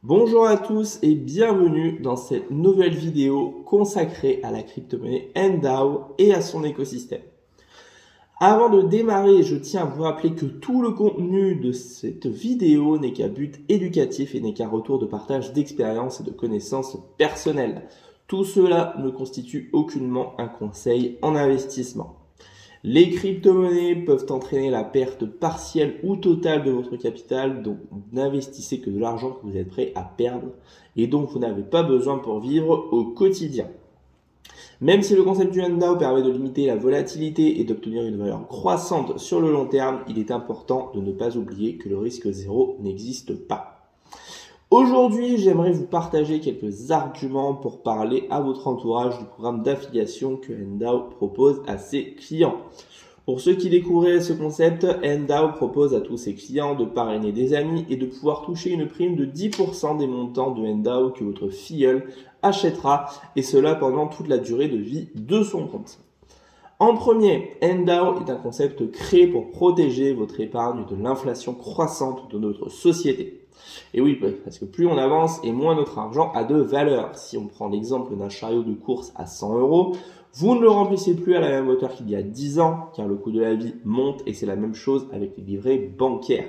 Bonjour à tous et bienvenue dans cette nouvelle vidéo consacrée à la crypto-monnaie NDAO et à son écosystème. Avant de démarrer, je tiens à vous rappeler que tout le contenu de cette vidéo n'est qu'à but éducatif et n'est qu'un retour de partage d'expériences et de connaissances personnelles. Tout cela ne constitue aucunement un conseil en investissement. Les crypto-monnaies peuvent entraîner la perte partielle ou totale de votre capital, donc n'investissez que de l'argent que vous êtes prêt à perdre et dont vous n'avez pas besoin pour vivre au quotidien. Même si le concept du NDAO permet de limiter la volatilité et d'obtenir une valeur croissante sur le long terme, il est important de ne pas oublier que le risque zéro n'existe pas. Aujourd'hui, j'aimerais vous partager quelques arguments pour parler à votre entourage du programme d'affiliation que NDAO propose à ses clients. Pour ceux qui découvraient ce concept, NDAO propose à tous ses clients de parrainer des amis et de pouvoir toucher une prime de 10% des montants de NDAO que votre filleul achètera, et cela pendant toute la durée de vie de son compte. En premier, NDAO est un concept créé pour protéger votre épargne de l'inflation croissante de notre société. Et oui, parce que plus on avance et moins notre argent a de valeur. Si on prend l'exemple d'un chariot de course à 100 euros, vous ne le remplissez plus à la même hauteur qu'il y a 10 ans, car le coût de la vie monte, et c'est la même chose avec les livrets bancaires.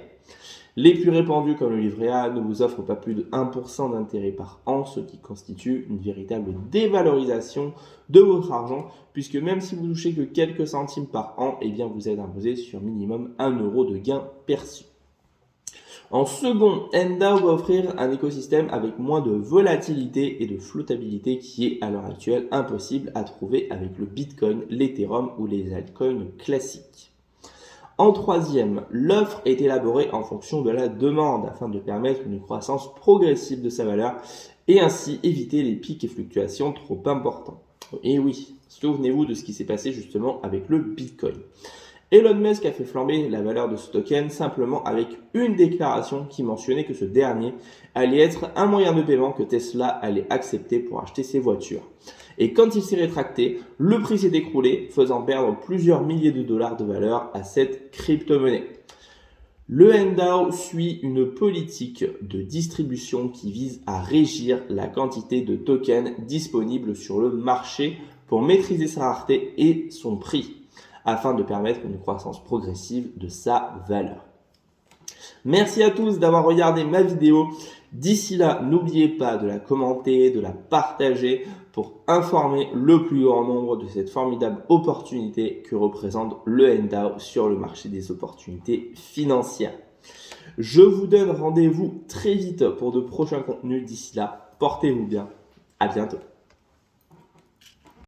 Les plus répandus comme le livret A ne vous offrent pas plus de 1% d'intérêt par an, ce qui constitue une véritable dévalorisation de votre argent, puisque même si vous touchez que quelques centimes par an, eh bien vous êtes imposé sur minimum 1 euro de gain perçu. En second, NDAO va offrir un écosystème avec moins de volatilité et de flottabilité qui est à l'heure actuelle impossible à trouver avec le Bitcoin, l'Ethereum ou les altcoins classiques. En troisième, l'offre est élaborée en fonction de la demande afin de permettre une croissance progressive de sa valeur et ainsi éviter les pics et fluctuations trop importants. Et oui, souvenez-vous de ce qui s'est passé justement avec le Bitcoin. Elon Musk a fait flamber la valeur de ce token simplement avec une déclaration qui mentionnait que ce dernier allait être un moyen de paiement que Tesla allait accepter pour acheter ses voitures. Et quand il s'est rétracté, le prix s'est écroulé, faisant perdre plusieurs milliers de dollars de valeur à cette crypto-monnaie. Le NDAO suit une politique de distribution qui vise à régir la quantité de tokens disponibles sur le marché pour maîtriser sa rareté et son prix, afin de permettre une croissance progressive de sa valeur. Merci à tous d'avoir regardé ma vidéo. D'ici là, n'oubliez pas de la commenter, de la partager pour informer le plus grand nombre de cette formidable opportunité que représente le NDAO sur le marché des opportunités financières. Je vous donne rendez-vous très vite pour de prochains contenus. D'ici là, portez-vous bien. À bientôt.